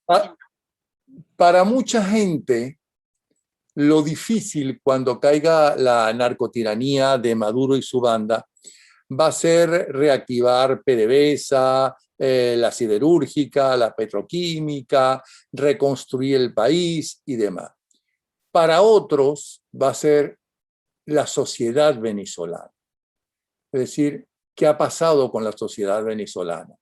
Pa- Para mucha gente, lo difícil cuando caiga la narcotiranía de Maduro y su banda va a ser reactivar PDVSA, la siderúrgica, la petroquímica, reconstruir el país y demás. Para otros va a ser la sociedad venezolana. Es decir, ¿qué ha pasado con la sociedad venezolana?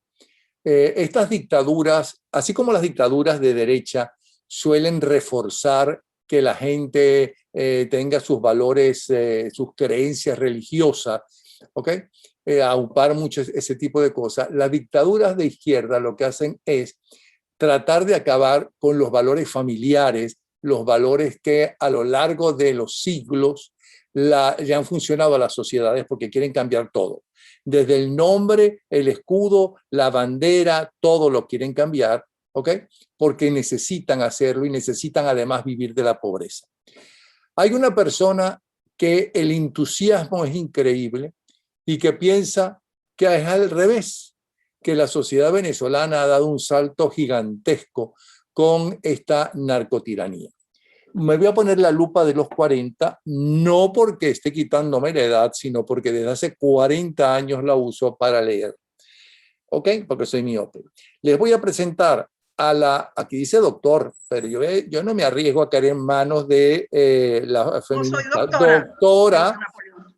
Estas dictaduras, así como las dictaduras de derecha, suelen reforzar que la gente tenga sus valores, sus creencias religiosas, ¿ok? Aupar mucho ese tipo de cosas. Las dictaduras de izquierda lo que hacen es tratar de acabar con los valores familiares, los valores que a lo largo de los siglos ya han funcionado a las sociedades porque quieren cambiar todo. Desde el nombre, el escudo, la bandera, todo lo quieren cambiar, ¿ok? Porque necesitan hacerlo y necesitan además vivir de la pobreza. Hay una persona que el entusiasmo es increíble y que piensa que es al revés, que la sociedad venezolana ha dado un salto gigantesco con esta narcotiranía. Me voy a poner la lupa de los 40, no porque esté quitándome la edad, sino porque desde hace 40 años la uso para leer. ¿Ok? Porque soy miope. Les voy a presentar aquí dice doctor, pero yo no me arriesgo a caer en manos de la feminista. Doctora,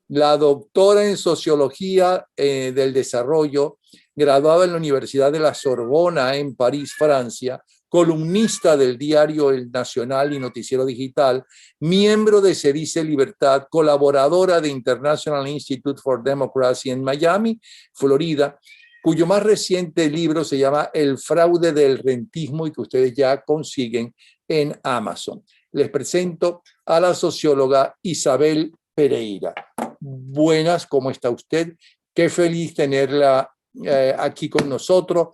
la doctora en Sociología del Desarrollo, graduada en la Universidad de la Sorbona en París, Francia, columnista del diario El Nacional y Noticiero Digital, miembro de Se Dice Libertad, colaboradora de International Institute for Democracy en Miami, Florida, cuyo más reciente libro se llama El fraude del rentismo y que ustedes ya consiguen en Amazon. Les presento a la socióloga Isabel Pereira. Buenas, ¿cómo está usted? Qué feliz tenerla aquí con nosotros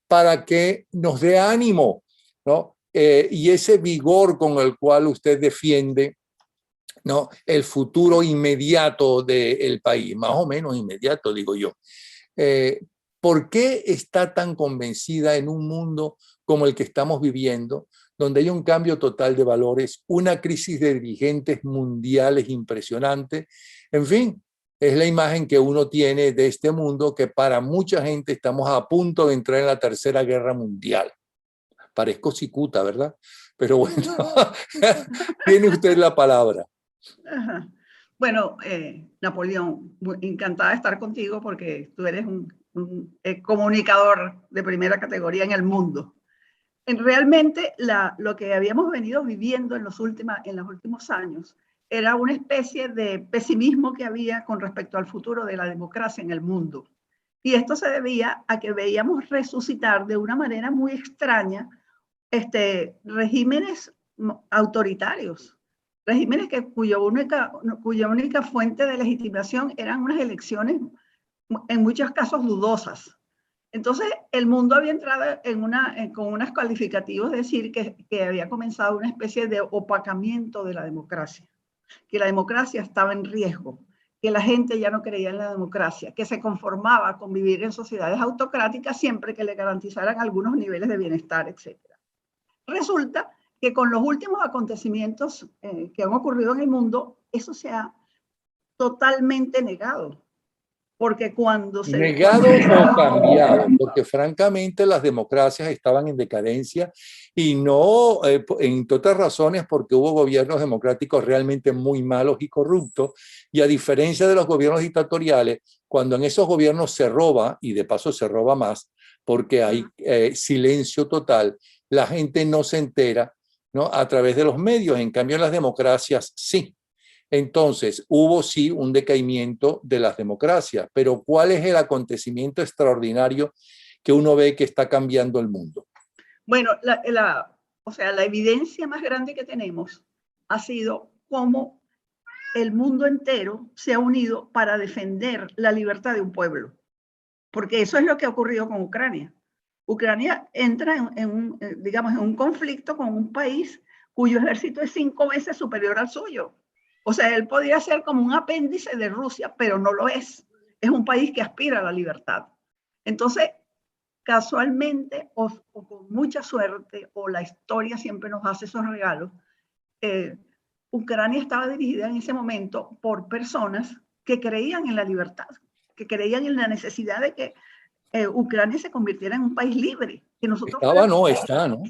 para que nos dé ánimo, ¿no? Y ese vigor con el cual usted defiende, ¿no?, el futuro inmediato del país, más o menos inmediato, digo yo. ¿Por qué está tan convencida en un mundo como el que estamos viviendo, donde hay un cambio total de valores, una crisis de dirigentes mundiales impresionante? En fin, es la imagen que uno tiene de este mundo que para mucha gente estamos a punto de entrar en la Tercera Guerra Mundial. Parezco cicuta, ¿verdad? Pero bueno, tiene usted la palabra. Ajá. Bueno, Napoleón, encantada de estar contigo porque tú eres un comunicador de primera categoría en el mundo. Realmente lo que habíamos venido viviendo en los últimos años era una especie de pesimismo que había con respecto al futuro de la democracia en el mundo. Y esto se debía a que veíamos resucitar de una manera muy extraña regímenes autoritarios, regímenes cuya única fuente de legitimación eran unas elecciones en muchos casos dudosas. Entonces, el mundo había entrado con unos calificativos, es decir, que había comenzado una especie de opacamiento de la democracia, que la democracia estaba en riesgo, que la gente ya no creía en la democracia, que se conformaba con vivir en sociedades autocráticas siempre que le garantizaran algunos niveles de bienestar, etc. Resulta que con los últimos acontecimientos que han ocurrido en el mundo, eso se ha totalmente negado. Porque negado o cambiado, porque francamente las democracias estaban en decadencia y no, entre otras razones, porque hubo gobiernos democráticos realmente muy malos y corruptos, y a diferencia de los gobiernos dictatoriales, cuando en esos gobiernos se roba, y de paso se roba más, porque hay silencio total, la gente no se entera, ¿no?, a través de los medios. En cambio, en las democracias sí. Entonces, hubo sí un decaimiento de las democracias, pero ¿cuál es el acontecimiento extraordinario que uno ve que está cambiando el mundo? Bueno, la evidencia más grande que tenemos ha sido cómo el mundo entero se ha unido para defender la libertad de un pueblo, porque eso es lo que ha ocurrido con Ucrania. Ucrania entra en un conflicto con un país cuyo ejército es 5 veces superior al suyo. O sea, él podría ser como un apéndice de Rusia, pero no lo es. Es un país que aspira a la libertad. Entonces, casualmente o con mucha suerte, o la historia siempre nos hace esos regalos, Ucrania estaba dirigida en ese momento por personas que creían en la libertad, que creían en la necesidad de que Ucrania se convirtiera en un país libre, que nosotros Estaba, no, está, ¿no?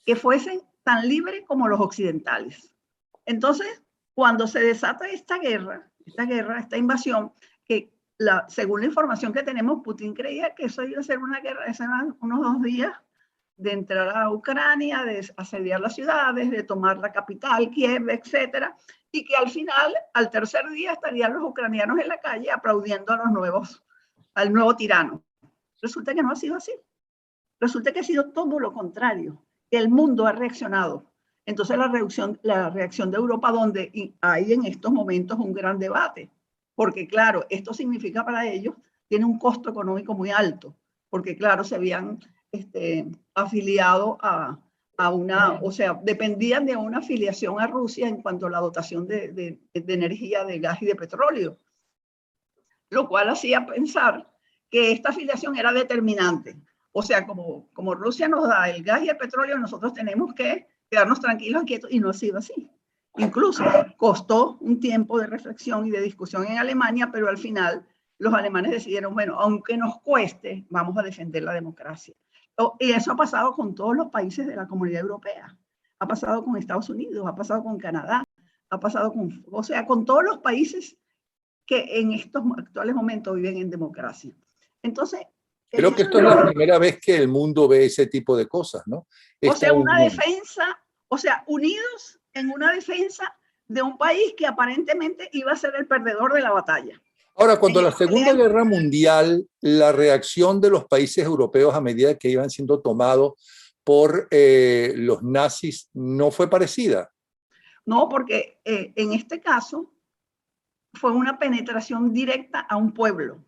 que fuesen tan libres como los occidentales. Entonces, cuando se desata esta guerra, esta invasión, que según la información que tenemos, Putin creía que eso iba a ser una guerra, eso eran unos 2 días de entrar a Ucrania, de asediar las ciudades, de tomar la capital, Kiev, etcétera, y que al final, al tercer día, estarían los ucranianos en la calle aplaudiendo al nuevo tirano. Resulta que no ha sido así. Resulta que ha sido todo lo contrario. El mundo ha reaccionado. Entonces la reacción de Europa, donde hay en estos momentos un gran debate, porque claro, esto significa para ellos, tiene un costo económico muy alto, porque claro, se habían afiliado a una, o sea, dependían de una afiliación a Rusia en cuanto a la dotación de energía, de gas y de petróleo, lo cual hacía pensar que esta afiliación era determinante. O sea, como Rusia nos da el gas y el petróleo, nosotros tenemos que quedarnos tranquilos y quietos, y no ha sido así. Incluso costó un tiempo de reflexión y de discusión en Alemania, pero al final los alemanes decidieron, bueno, aunque nos cueste, vamos a defender la democracia. Y eso ha pasado con todos los países de la Comunidad Europea. Ha pasado con Estados Unidos, ha pasado con Canadá, ha pasado o sea, con todos los países que en estos actuales momentos viven en democracia. Entonces, creo que esto es la primera vez que el mundo ve ese tipo de cosas, ¿no? O sea, una defensa, o sea, unidos en una defensa de un país que aparentemente iba a ser el perdedor de la batalla. Ahora, cuando la Segunda Guerra Mundial, la reacción de los países europeos a medida que iban siendo tomados por los nazis no fue parecida. No, porque en este caso fue una penetración directa a un pueblo.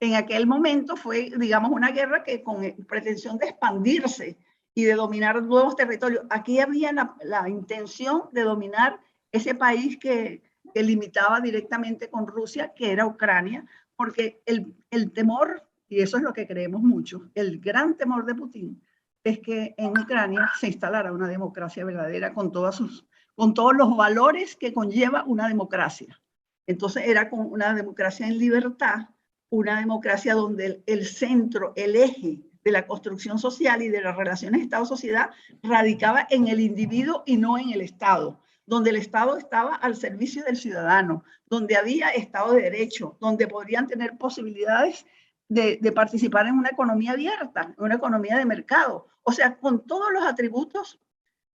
En aquel momento fue, digamos, una guerra que con pretensión de expandirse y de dominar nuevos territorios. Aquí había la intención de dominar ese país que limitaba directamente con Rusia, que era Ucrania, porque el temor, y eso es lo que creemos mucho, el gran temor de Putin es que en Ucrania se instalara una democracia verdadera con todos los valores que conlleva una democracia. Entonces era con una democracia en libertad, una democracia donde el centro, el eje de la construcción social y de las relaciones Estado-sociedad radicaba en el individuo y no en el Estado, donde el Estado estaba al servicio del ciudadano, donde había Estado de Derecho, donde podrían tener posibilidades de participar en una economía abierta, una economía de mercado, o sea, con todos los atributos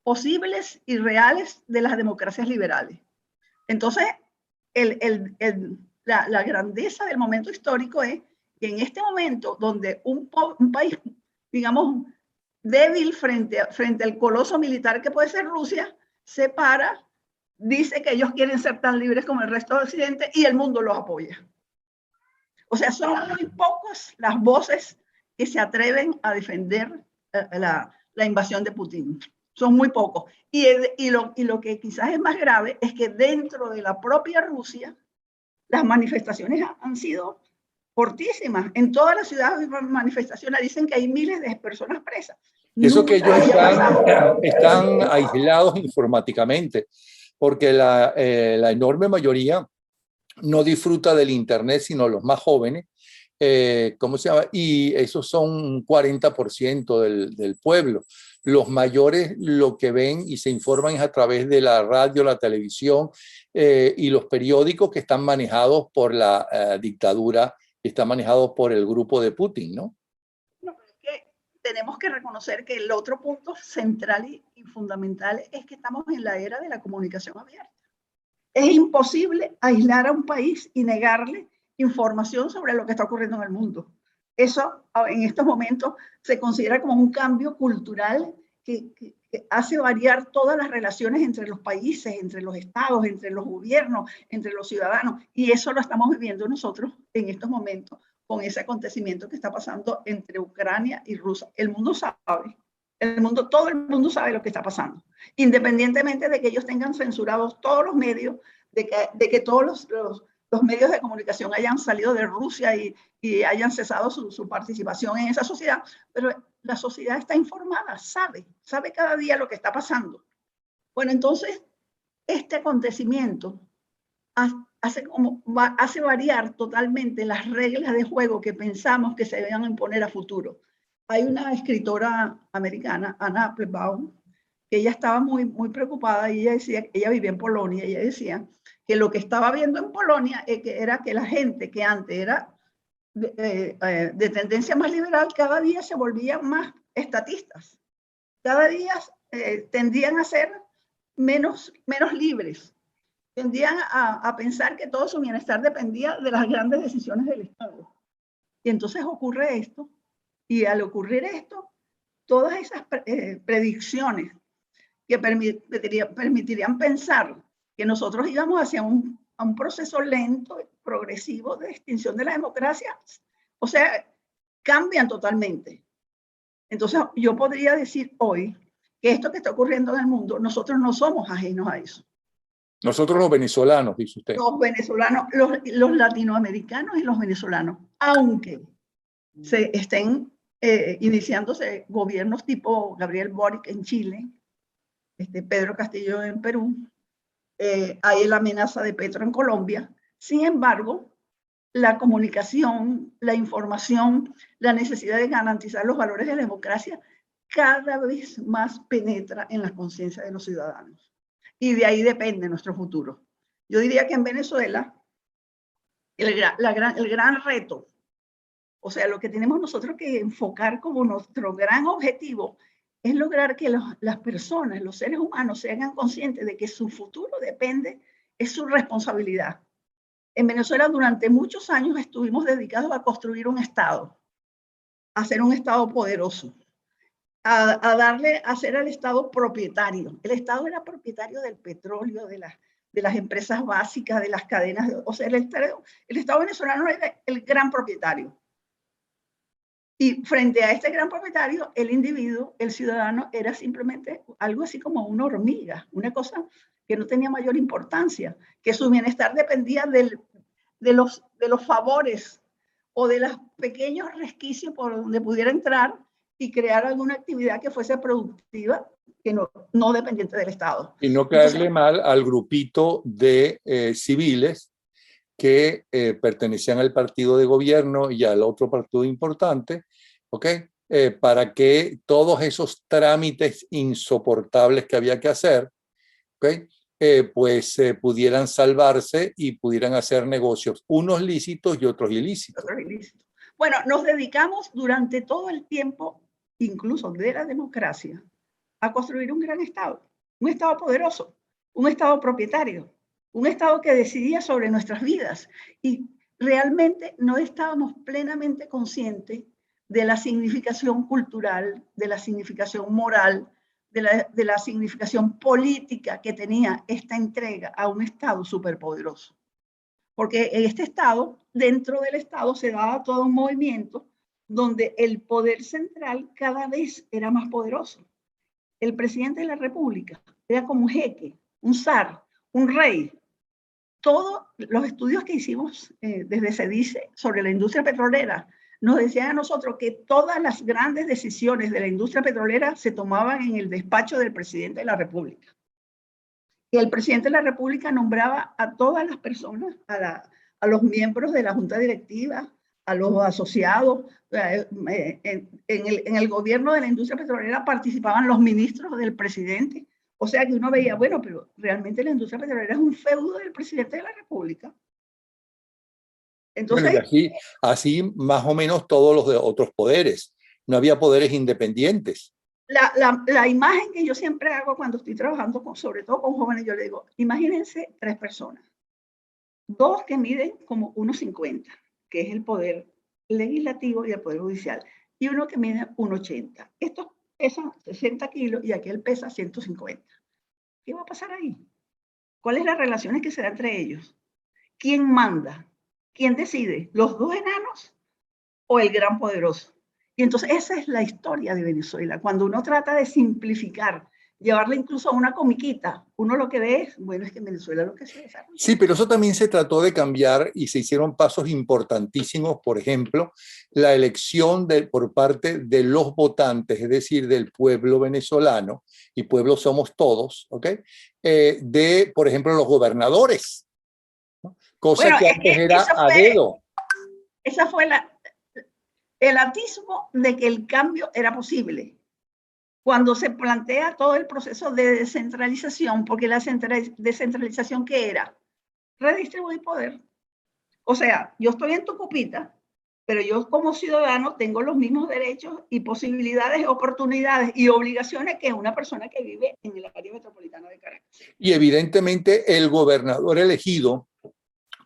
posibles y reales de las democracias liberales. Entonces, la grandeza del momento histórico es que en este momento donde un país, digamos, débil frente al coloso militar que puede ser Rusia, se para, dice que ellos quieren ser tan libres como el resto del occidente y el mundo los apoya. O sea, son muy pocas las voces que se atreven a defender la invasión de Putin. Son muy pocos. Y lo que quizás es más grave es que dentro de la propia Rusia, las manifestaciones han sido fortísimas. En todas las ciudades hay manifestaciones, dicen que hay miles de personas presas. Y eso que ellos están aislados informáticamente, porque la enorme mayoría no disfruta del Internet, sino los más jóvenes. ¿Cómo se llama? Y esos son un 40% del pueblo. Los mayores lo que ven y se informan es a través de la radio, la televisión y los periódicos que están manejados por la dictadura, que están manejados por el grupo de Putin, ¿no? No, es que tenemos que reconocer que el otro punto central y fundamental es que estamos en la era de la comunicación abierta. Es imposible aislar a un país y negarle información sobre lo que está ocurriendo en el mundo. Eso en estos momentos se considera como un cambio cultural que hace variar todas las relaciones entre los países, entre los estados, entre los gobiernos, entre los ciudadanos. Y eso lo estamos viviendo nosotros en estos momentos con ese acontecimiento que está pasando entre Ucrania y Rusia. El mundo sabe. Todo el mundo sabe lo que está pasando, independientemente de que ellos tengan censurados todos los medios, de que todos los medios de comunicación hayan salido de Rusia y hayan cesado su participación en esa sociedad, pero la sociedad está informada, sabe cada día lo que está pasando. Bueno, entonces, este acontecimiento hace variar totalmente las reglas de juego que pensamos que se deben imponer a futuro. Hay una escritora americana, Anna Applebaum, que ella estaba muy preocupada y ella decía, ella vivía en Polonia, y ella decía que lo que estaba viendo en Polonia era que la gente que antes era de tendencia más liberal, cada día se volvían más estatistas. Cada día tendían a ser menos libres. Tendían a pensar que todo su bienestar dependía de las grandes decisiones del Estado. Y entonces ocurre esto, y al ocurrir esto, todas esas predicciones que permitirían pensar que nosotros íbamos hacia un proceso lento, progresivo de extinción de la democracia, o sea, cambian totalmente. Entonces, yo podría decir hoy que esto que está ocurriendo en el mundo, nosotros no somos ajenos a eso. Nosotros los venezolanos, dice usted. Los venezolanos, los latinoamericanos y los venezolanos, aunque se estén iniciándose gobiernos tipo Gabriel Boric en Chile, Pedro Castillo en Perú, hay la amenaza de Petro en Colombia. Sin embargo, la comunicación, la información, la necesidad de garantizar los valores de la democracia cada vez más penetra en la conciencia de los ciudadanos. Y de ahí depende nuestro futuro. Yo diría que en Venezuela el gran reto, o sea, lo que tenemos nosotros que enfocar como nuestro gran objetivo es lograr que las personas, los seres humanos, se hagan conscientes de que su futuro depende, es su responsabilidad. En Venezuela durante muchos años estuvimos dedicados a construir un Estado, a ser un Estado poderoso, a ser al Estado propietario. El Estado era propietario del petróleo, de las empresas básicas, de las cadenas, o sea, el Estado venezolano era el gran propietario. Y frente a este gran propietario, el individuo, el ciudadano, era simplemente algo así como una hormiga, una cosa que no tenía mayor importancia, que su bienestar dependía de los favores o de los pequeños resquicios por donde pudiera entrar y crear alguna actividad que fuese productiva, que no dependiente del Estado. Y no caerle mal al grupito de civiles que pertenecían al partido de gobierno y al otro partido importante, ¿ok? Para que todos esos trámites insoportables que había que hacer, ¿ok? Pues pudieran salvarse y pudieran hacer negocios, unos lícitos y otros ilícitos. Bueno, nos dedicamos durante todo el tiempo, incluso de la democracia, a construir un gran Estado, un Estado poderoso, un Estado propietario, un Estado que decidía sobre nuestras vidas. Y realmente no estábamos plenamente conscientes de la significación cultural, de la significación moral, de la significación política que tenía esta entrega a un Estado superpoderoso. Porque en este Estado, dentro del Estado, se daba todo un movimiento donde el poder central cada vez era más poderoso. El presidente de la República era como un jeque, un zar, un rey. Todos los estudios que hicimos desde CEDICE sobre la industria petrolera nos decían a nosotros que todas las grandes decisiones de la industria petrolera se tomaban en el despacho del presidente de la República. Y el presidente de la República nombraba a todas las personas, a los miembros de la junta directiva, a los asociados. En el gobierno de la industria petrolera participaban los ministros del presidente. O sea que uno veía, bueno, pero realmente la industria petrolera es un feudo del presidente de la República. Entonces, bueno, y así más o menos todos los de otros poderes. No había poderes independientes. La imagen que yo siempre hago cuando estoy trabajando, sobre todo con jóvenes, yo le digo, imagínense 3 personas. 2 que miden como 1,50, que es el poder legislativo y el poder judicial, y uno que mide 1,80. Estos pesan 60 kilos y aquel pesa 150. ¿Qué va a pasar ahí? ¿Cuáles son las relaciones que se dan entre ellos? ¿Quién manda? ¿Quién decide? ¿Los 2 enanos o el gran poderoso? Y entonces esa es la historia de Venezuela. Cuando uno trata de simplificar llevarla incluso a una comiquita. Uno lo que ve es, bueno, es que en Venezuela lo que se desarrolla. Sí, pero eso también se trató de cambiar y se hicieron pasos importantísimos, por ejemplo, la elección por parte de los votantes, es decir, del pueblo venezolano, y pueblo somos todos, ¿ok? De, por ejemplo, los gobernadores, ¿no? Cosa Bueno, que es antes que era a dedo. esa fue el atisbo de que el cambio era posible. Cuando se plantea todo el proceso de descentralización, porque la descentralización, ¿qué era? Redistribuir poder. O sea, yo estoy en Tucupita, pero yo como ciudadano tengo los mismos derechos y posibilidades, oportunidades y obligaciones que una persona que vive en el área metropolitana de Caracas. Y evidentemente el gobernador elegido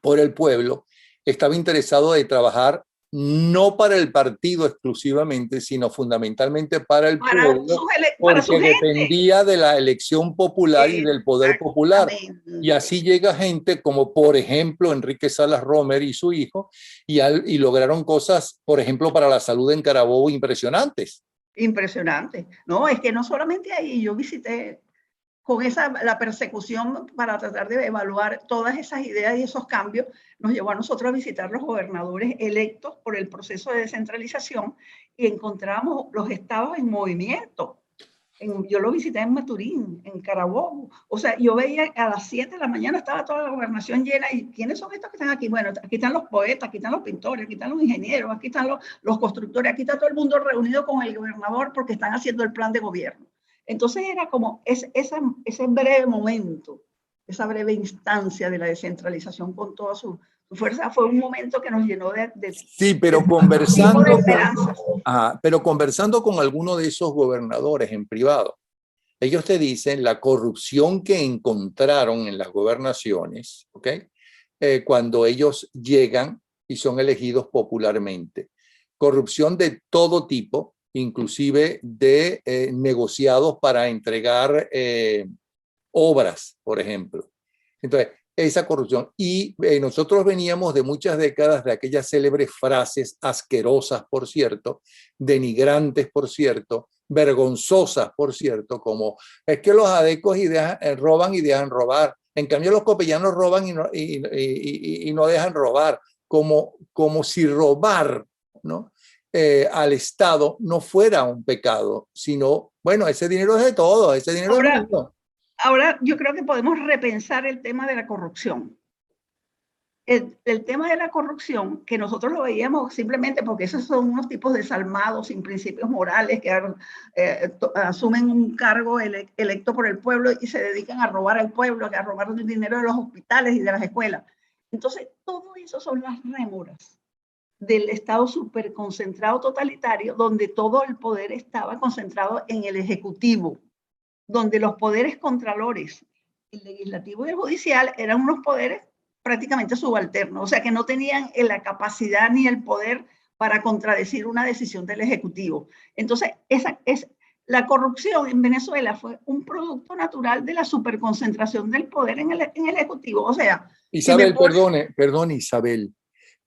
por el pueblo estaba interesado de trabajar no para el partido exclusivamente, sino fundamentalmente para el pueblo, Para su porque gente. dependía de la elección popular y del poder popular. Y así llega gente como, por ejemplo, Enrique Salas Romer y su hijo, y lograron cosas, por ejemplo, para la salud en Carabobo impresionantes. Impresionante. No, es que no solamente ahí, yo visité con la persecución para tratar de evaluar todas esas ideas y esos cambios, nos llevó a nosotros a visitar los gobernadores electos por el proceso de descentralización y encontramos los estados en movimiento. Yo lo visité en Maturín, en Carabobo. O sea, yo veía a las 7 de la mañana estaba toda la gobernación llena. ¿Y quiénes son estos que están aquí? Bueno, aquí están los poetas, aquí están los pintores, aquí están los ingenieros, aquí están los constructores, aquí está todo el mundo reunido con el gobernador porque están haciendo el plan de gobierno. Entonces era como ese breve momento, esa breve instancia de la descentralización con toda su fuerza, fue un momento que nos llenó sí, pero de esperanzas. Pero conversando con alguno de esos gobernadores en privado, ellos te dicen la corrupción que encontraron en las gobernaciones, ¿ok? Cuando ellos llegan y son elegidos popularmente. Corrupción de todo tipo, inclusive de negociados para entregar obras, por ejemplo. Entonces, esa corrupción. Y nosotros veníamos de muchas décadas de aquellas célebres frases asquerosas, por cierto, denigrantes, por cierto, vergonzosas, por cierto, como es que los adecos roban y dejan robar. En cambio, los copellanos roban y no dejan robar, como si robar, ¿no? Al Estado no fuera un pecado, sino, bueno, ese dinero es de todo, ese dinero es mío. Ahora yo creo que podemos repensar el tema de la corrupción. El tema de la corrupción, que nosotros lo veíamos simplemente porque esos son unos tipos desalmados, sin principios morales, que asumen un cargo electo por el pueblo y se dedican a robar al pueblo, a robar el dinero de los hospitales y de las escuelas. Entonces, todo eso son las rémoras del Estado superconcentrado totalitario, donde todo el poder estaba concentrado en el Ejecutivo, donde los poderes contralores, el legislativo y el judicial, eran unos poderes prácticamente subalternos, o sea que no tenían la capacidad ni el poder para contradecir una decisión del Ejecutivo. Entonces, la corrupción en Venezuela fue un producto natural de la superconcentración del poder en el Ejecutivo. O sea, Isabel, perdone, Isabel,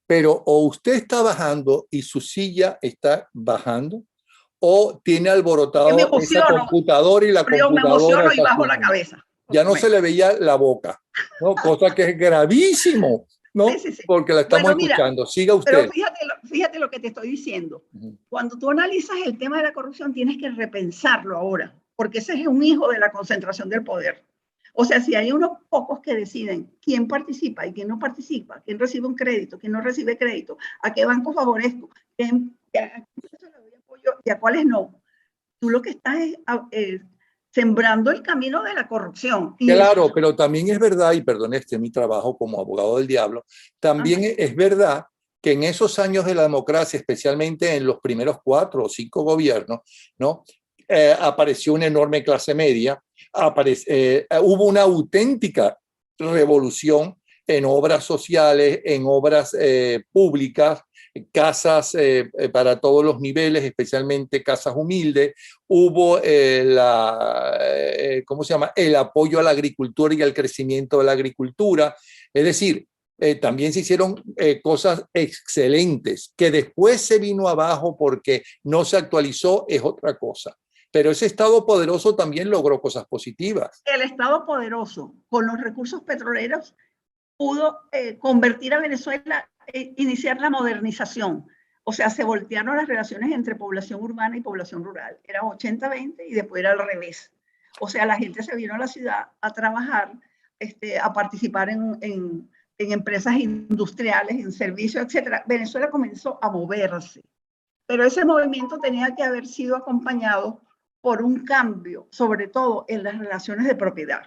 pero o usted está bajando y su silla está bajando, o tiene alborotado esa computadora y la yo me computadora emociono y está bajo la cabeza. ya no se le veía la boca, ¿no? Cosa que es gravísimo, ¿no? Sí. Porque la estamos escuchando. Siga usted. Pero fíjate lo que te estoy diciendo. Cuando tú analizas el tema de la corrupción, tienes que repensarlo ahora, porque ese es un hijo de la concentración del poder. O sea, si hay unos pocos que deciden quién participa y quién no participa, quién recibe un crédito, quién no recibe crédito, a qué banco favorezco, a quién le doy apoyo y a cuáles no, tú lo que estás es sembrando el camino de la corrupción. Claro, pero también es verdad, y perdone, este es mi trabajo como abogado del diablo, también es verdad que en esos años de la democracia, especialmente en los primeros 4 o 5 gobiernos, ¿no? Apareció una enorme clase media, hubo una auténtica revolución en obras sociales, en obras públicas, casas para todos los niveles, especialmente casas humildes. Hubo ¿cómo se llama? El apoyo a la agricultura y al crecimiento de la agricultura. Es decir, también se hicieron cosas excelentes, que después se vino abajo porque no se actualizó, es otra cosa. Pero ese Estado poderoso también logró cosas positivas. El Estado poderoso, con los recursos petroleros, pudo convertir a Venezuela, iniciar la modernización. O sea, se voltearon las relaciones entre población urbana y población rural. Era 80-20 y después era al revés. O sea, la gente se vino a la ciudad a trabajar, a participar en empresas industriales, en servicios, etc. Venezuela comenzó a moverse. Pero ese movimiento tenía que haber sido acompañado por un cambio, sobre todo en las relaciones de propiedad.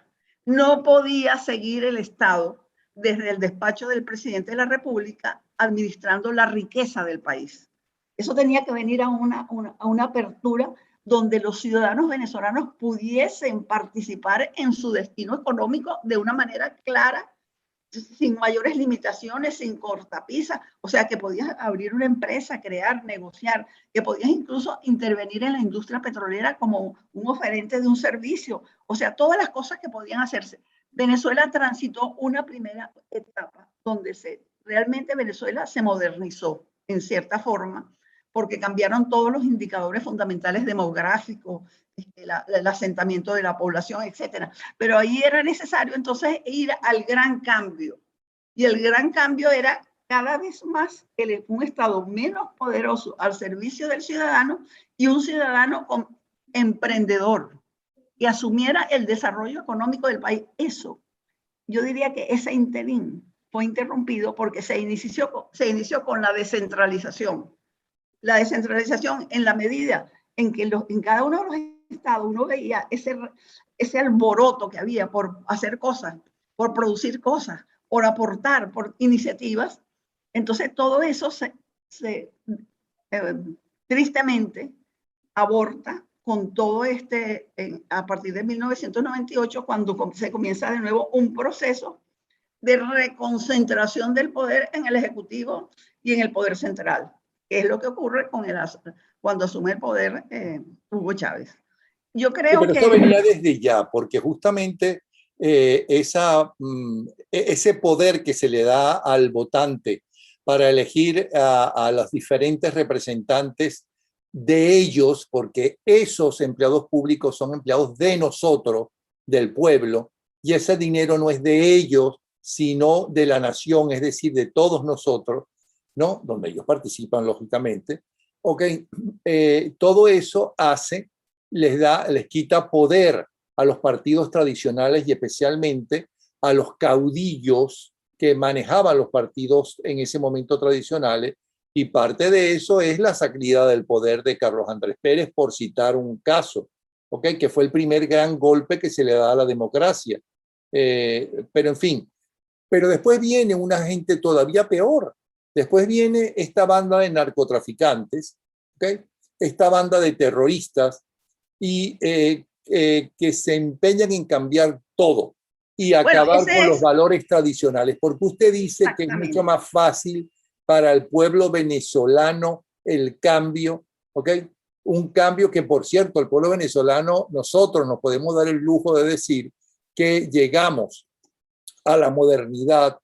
No podía seguir el Estado desde el despacho del presidente de la República administrando la riqueza del país. Eso tenía que venir a una apertura donde los ciudadanos venezolanos pudiesen participar en su destino económico de una manera clara, sin mayores limitaciones, sin cortapisa, o sea, que podías abrir una empresa, crear, negociar, que podías incluso intervenir en la industria petrolera como un oferente de un servicio, o sea, todas las cosas que podían hacerse. Venezuela transitó una primera etapa donde realmente Venezuela se modernizó en cierta forma, porque cambiaron todos los indicadores fundamentales demográficos, el asentamiento de la población, etcétera. Pero ahí era necesario entonces ir al gran cambio. Y el gran cambio era cada vez más un Estado menos poderoso al servicio del ciudadano y un ciudadano emprendedor que asumiera el desarrollo económico del país. Eso, yo diría que ese interín fue interrumpido porque se inició con la descentralización. La descentralización en la medida en que en cada uno de los estados uno veía ese alboroto que había por hacer cosas, por producir cosas, por aportar, por iniciativas. Entonces todo eso tristemente aborta con todo a partir de 1998, cuando se comienza de nuevo un proceso de reconcentración del poder en el Ejecutivo y en el poder central, que es lo que ocurre cuando asume el poder Hugo Chávez. Yo Sí, creo pero que... eso venía desde ya, porque justamente ese poder que se le da al votante para elegir a los diferentes representantes de ellos, porque esos empleados públicos son empleados de nosotros, del pueblo, y ese dinero no es de ellos, sino de la nación, es decir, de todos nosotros, ¿no? Donde ellos participan, lógicamente. Ok, todo eso les quita poder a los partidos tradicionales y especialmente a los caudillos que manejaban los partidos en ese momento tradicionales, y parte de eso es la salida del poder de Carlos Andrés Pérez, por citar un caso, ¿okay? Que fue el primer gran golpe que se le da a la democracia. Pero en fin, pero después viene una gente todavía peor. Después viene esta banda de narcotraficantes, ¿okay? Esta banda de terroristas, y que se empeñan en cambiar todo y acabar con los valores tradicionales, porque usted dice que es mucho más fácil para el pueblo venezolano el cambio, ¿ok? Un cambio que, por cierto, el pueblo venezolano, nosotros nos podemos dar el lujo de decir que llegamos a la modernidad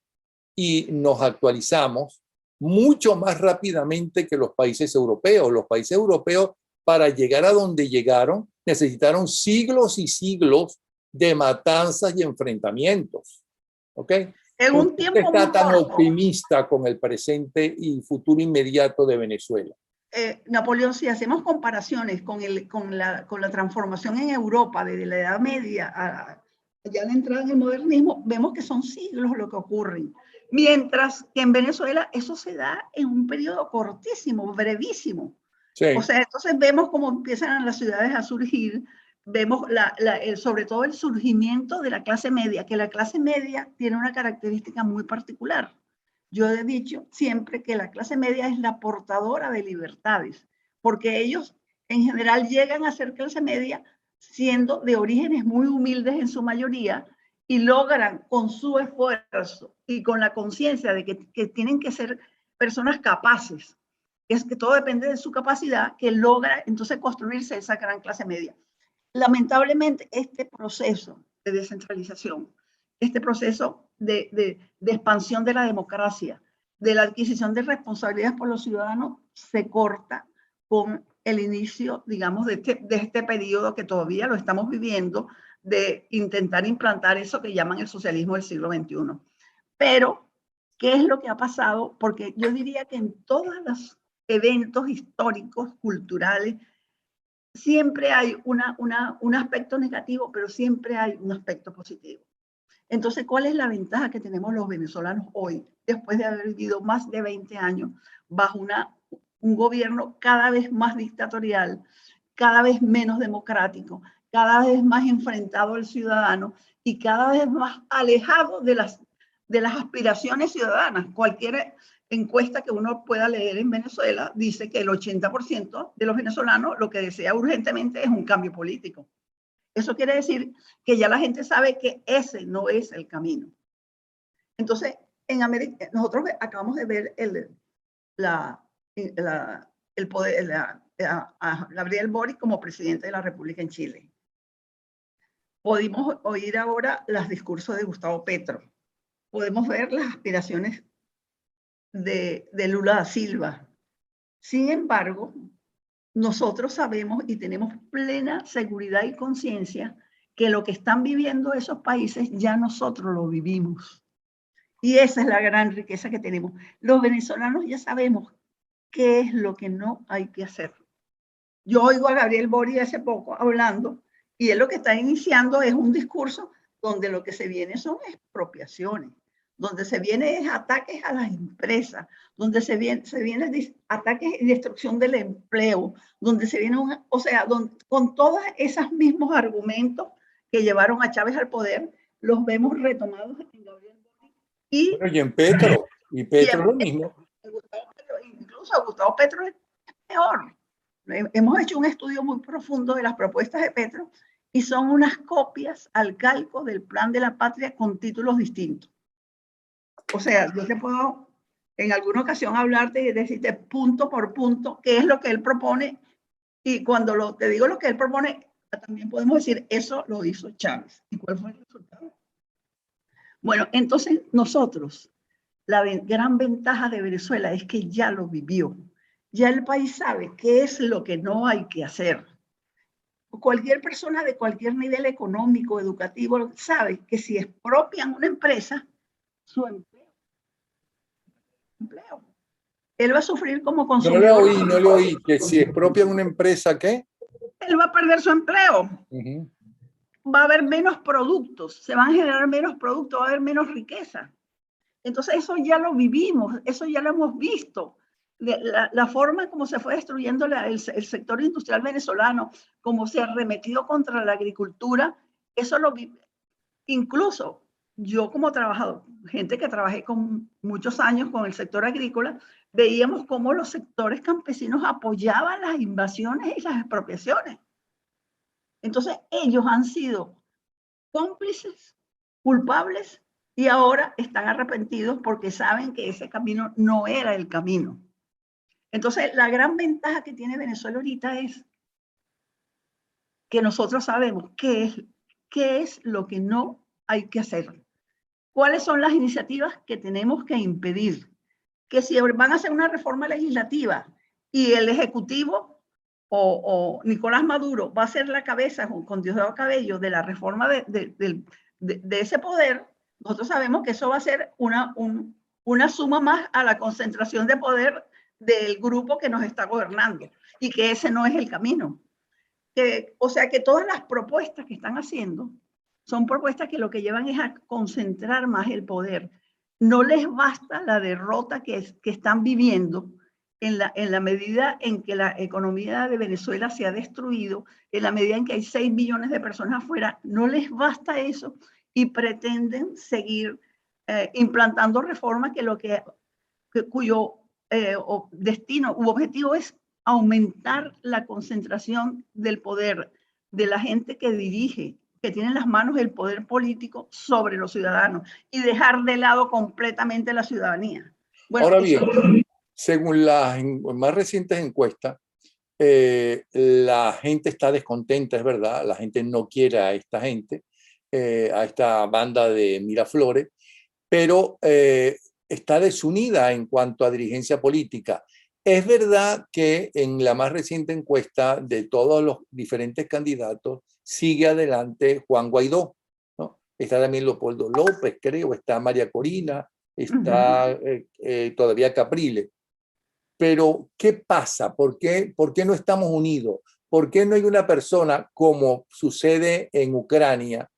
y nos actualizamos mucho más rápidamente que los países europeos. Los países europeos, para llegar a donde llegaron, necesitaron siglos y siglos de matanzas y enfrentamientos. ¿Ok? En un tiempo ¿Usted está tan corto, optimista con el presente y futuro inmediato de Venezuela? Napoleón, si hacemos comparaciones con la transformación en Europa desde la Edad Media ya la entrada en el modernismo, vemos que son siglos lo que ocurren. Mientras que en Venezuela eso se da en un periodo cortísimo, brevísimo. Sí. O sea, entonces vemos cómo empiezan las ciudades a surgir, vemos sobre todo el surgimiento de la clase media, que la clase media tiene una característica muy particular. Yo he dicho siempre que la clase media es la portadora de libertades, porque ellos en general llegan a ser clase media siendo de orígenes muy humildes en su mayoría y logran con su esfuerzo y con la conciencia de que tienen que ser personas capaces, es que todo depende de su capacidad, que logra entonces construirse esa gran clase media. Lamentablemente, este proceso de descentralización, este proceso de expansión de la democracia, de la adquisición de responsabilidades por los ciudadanos, se corta con el inicio, digamos, de este periodo que todavía lo estamos viviendo, de intentar implantar eso que llaman el socialismo del siglo XXI. Pero, ¿qué es lo que ha pasado? Porque yo diría que en todos los eventos históricos, culturales, siempre hay un aspecto negativo, pero siempre hay un aspecto positivo. Entonces, ¿cuál es la ventaja que tenemos los venezolanos hoy, después de haber vivido más de 20 años bajo un gobierno cada vez más dictatorial, cada vez menos democrático, cada vez más enfrentado al ciudadano y cada vez más alejado de las aspiraciones ciudadanas? Cualquier encuesta que uno pueda leer en Venezuela dice que el 80% de los venezolanos lo que desea urgentemente es un cambio político. Eso quiere decir que ya la gente sabe que ese no es el camino. Entonces, en América, nosotros acabamos de ver el poder, a Gabriel Boric como presidente de la República en Chile. Podemos oír ahora los discursos de Gustavo Petro. Podemos ver las aspiraciones de Lula da Silva. Sin embargo, nosotros sabemos y tenemos plena seguridad y conciencia que lo que están viviendo esos países ya nosotros lo vivimos. Y esa es la gran riqueza que tenemos. Los venezolanos ya sabemos qué es lo que no hay que hacer. Yo oigo a Gabriel Boric hace poco hablando y él lo que está iniciando es un discurso donde lo que se viene son expropiaciones, donde se viene es ataques a las empresas, donde se viene ataques y destrucción del empleo, donde se viene, con todos esos mismos argumentos que llevaron a Chávez al poder, los vemos retomados en Gabriel Boric. Y en Petro, y Petro lo mismo. Incluso Gustavo Petro es peor. Hemos hecho un estudio muy profundo de las propuestas de Petro y son unas copias al calco del Plan de la Patria con títulos distintos. O sea, yo te puedo en alguna ocasión hablarte y decirte punto por punto qué es lo que él propone, y cuando te digo lo que él propone, también podemos decir eso lo hizo Chávez. ¿Y cuál fue el resultado? Bueno, entonces nosotros, la gran ventaja de Venezuela es que ya lo vivió. Ya el país sabe qué es lo que no hay que hacer. Cualquier persona de cualquier nivel económico, educativo, sabe que si expropian una empresa, su empleo. Él va a sufrir como consumidor. No le oí, que si expropian una empresa, ¿qué? Él va a perder su empleo. Va a haber menos productos, se van a generar menos productos, va a haber menos riqueza. Entonces eso ya lo vivimos, eso ya lo hemos visto. La forma como se fue destruyendo el sector industrial venezolano, como se ha arremetido contra la agricultura, eso lo vi. Incluso yo como trabajador, gente que trabajé con muchos años con el sector agrícola, veíamos cómo los sectores campesinos apoyaban las invasiones y las expropiaciones. Entonces ellos han sido cómplices, culpables, y ahora están arrepentidos porque saben que ese camino no era el camino. Entonces, la gran ventaja que tiene Venezuela ahorita es que nosotros sabemos qué es lo que no hay que hacer. ¿Cuáles son las iniciativas que tenemos que impedir? Que si van a hacer una reforma legislativa y el Ejecutivo o Nicolás Maduro va a ser la cabeza con Diosdado Cabello de la reforma de ese poder, nosotros sabemos que eso va a ser una suma más a la concentración de poder del grupo que nos está gobernando y que ese no es el camino. O sea que todas las propuestas que están haciendo son propuestas que lo que llevan es a concentrar más el poder. No les basta la derrota que están viviendo en la medida en que la economía de Venezuela se ha destruido, en la medida en que hay 6 millones de personas afuera, no les basta eso y pretenden seguir implantando reformas cuyo destino u objetivo es aumentar la concentración del poder de la gente que dirige, que tiene en las manos el poder político sobre los ciudadanos y dejar de lado completamente la ciudadanía. Bueno, ahora bien, según las más recientes encuestas, la gente está descontenta, es verdad, la gente no quiere a esta gente, a esta banda de Miraflores, pero está desunida en cuanto a dirigencia política. Es verdad que en la más reciente encuesta de todos los diferentes candidatos sigue adelante Juan Guaidó, ¿no? Está también Leopoldo López, creo, está María Corina, está todavía Capriles. Pero, ¿qué pasa? ¿Por qué no estamos unidos? ¿Por qué no hay una persona, como sucede en Ucrania,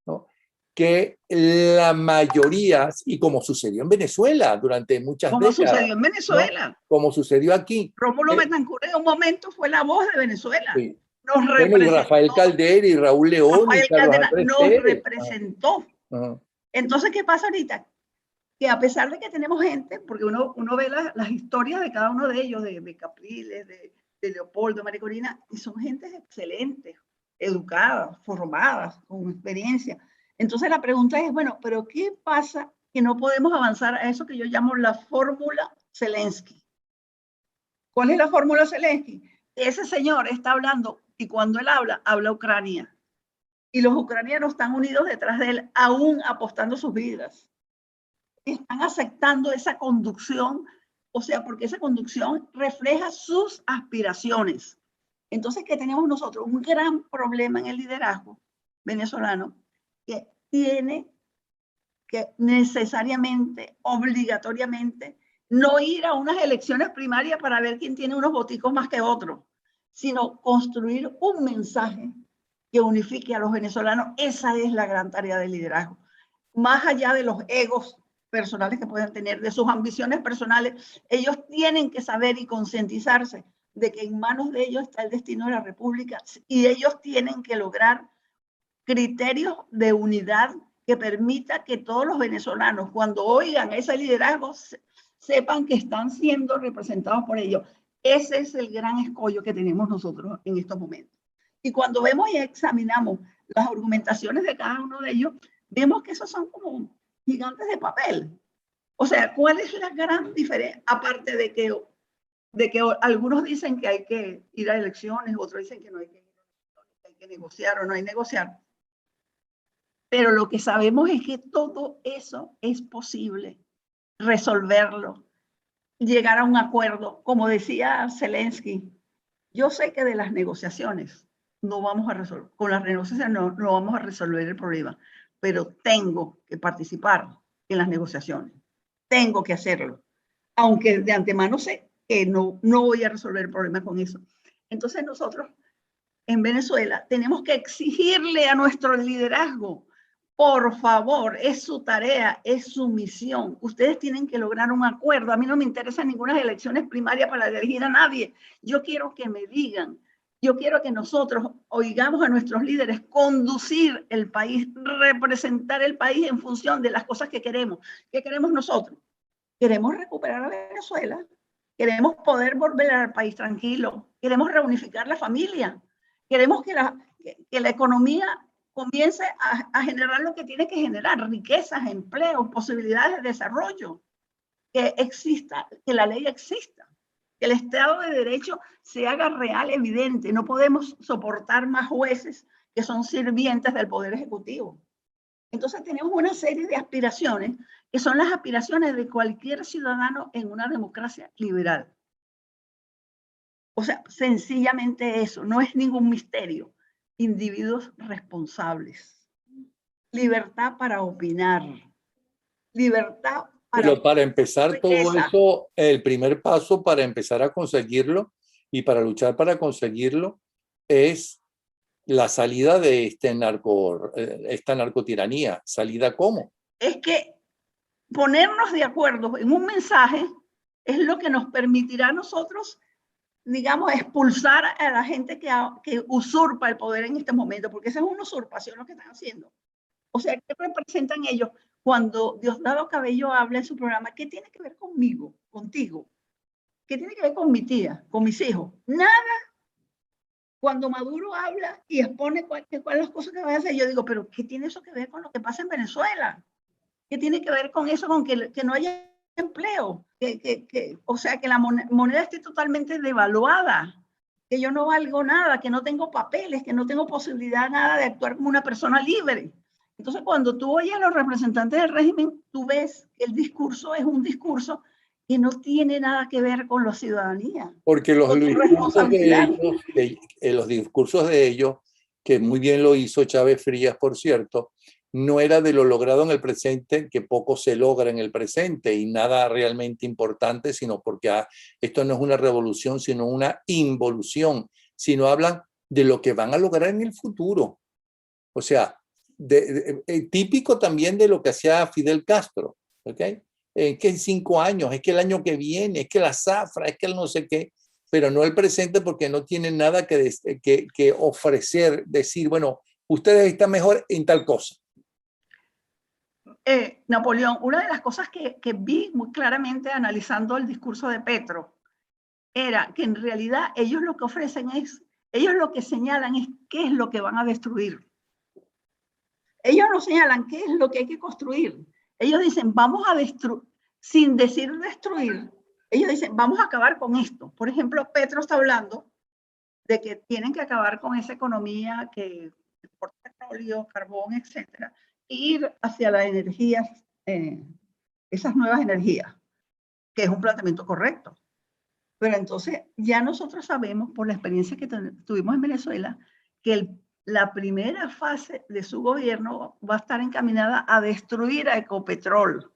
¿no? Que la mayoría, y como sucedió en Venezuela durante muchas Como décadas, sucedió en ¿no? Venezuela. Como sucedió aquí. Rómulo Betancourt en un momento fue la voz de Venezuela. Sí. Nos Bueno, y Rafael representó. Caldera y Raúl León y Rafael Carlos Caldera Andrés nos Pérez. representó. Ajá. Entonces, ¿qué pasa ahorita? Que a pesar de que tenemos gente, porque uno ve las historias de cada uno de ellos, de Capriles, de Leopoldo, María Corina, y son gentes excelentes, educadas, formadas, con experiencia. Entonces la pregunta es, bueno, ¿pero qué pasa que no podemos avanzar a eso que yo llamo la fórmula Zelensky? ¿Cuál es la fórmula Zelensky? Ese señor está hablando y cuando él habla, habla Ucrania. Y los ucranianos están unidos detrás de él, aún apostando sus vidas. Están aceptando esa conducción, o sea, porque esa conducción refleja sus aspiraciones. Entonces, ¿qué tenemos nosotros? Un gran problema en el liderazgo venezolano que tiene que necesariamente, obligatoriamente, no ir a unas elecciones primarias para ver quién tiene unos voticos más que otros, sino construir un mensaje que unifique a los venezolanos. Esa es la gran tarea del liderazgo. Más allá de los egos personales que puedan tener, de sus ambiciones personales, ellos tienen que saber y concientizarse de que en manos de ellos está el destino de la República y ellos tienen que lograr criterios de unidad que permita que todos los venezolanos, cuando oigan ese liderazgo, sepan que están siendo representados por ellos. Ese es el gran escollo que tenemos nosotros en estos momentos. Y cuando vemos y examinamos las argumentaciones de cada uno de ellos, vemos que esos son como gigantes de papel. O sea, ¿cuál es la gran diferencia? Aparte de que algunos dicen que hay que ir a elecciones, otros dicen que no hay que ir a elecciones, que hay que negociar o no hay que negociar. Pero lo que sabemos es que todo eso es posible resolverlo, llegar a un acuerdo. Como decía Zelensky, yo sé que de las negociaciones no vamos a resolver, con las negociaciones no vamos a resolver el problema, pero tengo que participar en las negociaciones. Tengo que hacerlo, aunque de antemano sé que no voy a resolver el problema con eso. Entonces nosotros en Venezuela tenemos que exigirle a nuestro liderazgo, por favor, es su tarea, es su misión. Ustedes tienen que lograr un acuerdo. A mí no me interesan ninguna elecciones primarias para elegir a nadie. Yo quiero que me digan, yo quiero que nosotros oigamos a nuestros líderes conducir el país, representar el país en función de las cosas que queremos. ¿Qué queremos nosotros? Queremos recuperar a Venezuela, queremos poder volver al país tranquilo, queremos reunificar la familia, queremos que la economía comience a generar lo que tiene que generar, riquezas, empleos, posibilidades de desarrollo, que exista, que la ley exista, que el Estado de Derecho se haga real, evidente. No podemos soportar más jueces que son sirvientes del Poder Ejecutivo. Entonces tenemos una serie de aspiraciones que son las aspiraciones de cualquier ciudadano en una democracia liberal. O sea, sencillamente eso, no es ningún misterio. Individuos responsables, libertad para opinar, libertad para... Pero para empezar todo riqueza. eso, el primer paso para empezar a conseguirlo y para luchar para conseguirlo es la salida de esta narcotiranía. ¿Salida cómo? Es que ponernos de acuerdo en un mensaje es lo que nos permitirá a nosotros, digamos, expulsar a la gente que usurpa el poder en este momento, porque esa es una usurpación lo que están haciendo. O sea, ¿qué representan ellos? Cuando Diosdado Cabello habla en su programa, ¿qué tiene que ver conmigo, contigo? ¿Qué tiene que ver con mi tía, con mis hijos? Nada. Cuando Maduro habla y expone cuáles son las cosas que va a hacer, yo digo, pero ¿qué tiene eso que ver con lo que pasa en Venezuela? ¿Qué tiene que ver con eso, con que no haya empleo? O sea, que la moneda esté totalmente devaluada, que yo no valgo nada, que no tengo papeles, que no tengo posibilidad nada de actuar como una persona libre. Entonces, cuando tú oyes a los representantes del régimen, tú ves que el discurso es un discurso que no tiene nada que ver con la ciudadanía, Porque con tu responsabilidad. los discursos de ellos, que muy bien lo hizo Chávez Frías, por cierto, no era de lo logrado en el presente, que poco se logra en el presente y nada realmente importante, sino porque esto no es una revolución, sino una involución, sino hablan de lo que van a lograr en el futuro. O sea, típico también de lo que hacía Fidel Castro, ¿ok? Que en 5 años, es que el año que viene, es que la zafra, es que el no sé qué, pero no el presente porque no tienen nada que ofrecer, decir, bueno, ustedes están mejor en tal cosa. Napoleón, una de las cosas que vi muy claramente analizando el discurso de Petro era que en realidad ellos lo que ofrecen es, ellos lo que señalan es qué es lo que van a destruir. Ellos no señalan qué es lo que hay que construir. Ellos dicen, vamos a destruir, sin decir destruir, ellos dicen, vamos a acabar con esto. Por ejemplo, Petro está hablando de que tienen que acabar con esa economía que exporta petróleo, carbón, etcétera, e ir hacia las energías, esas nuevas energías, que es un planteamiento correcto. Pero entonces ya nosotros sabemos por la experiencia que tuvimos en Venezuela que la primera fase de su gobierno va a estar encaminada a destruir a Ecopetrol,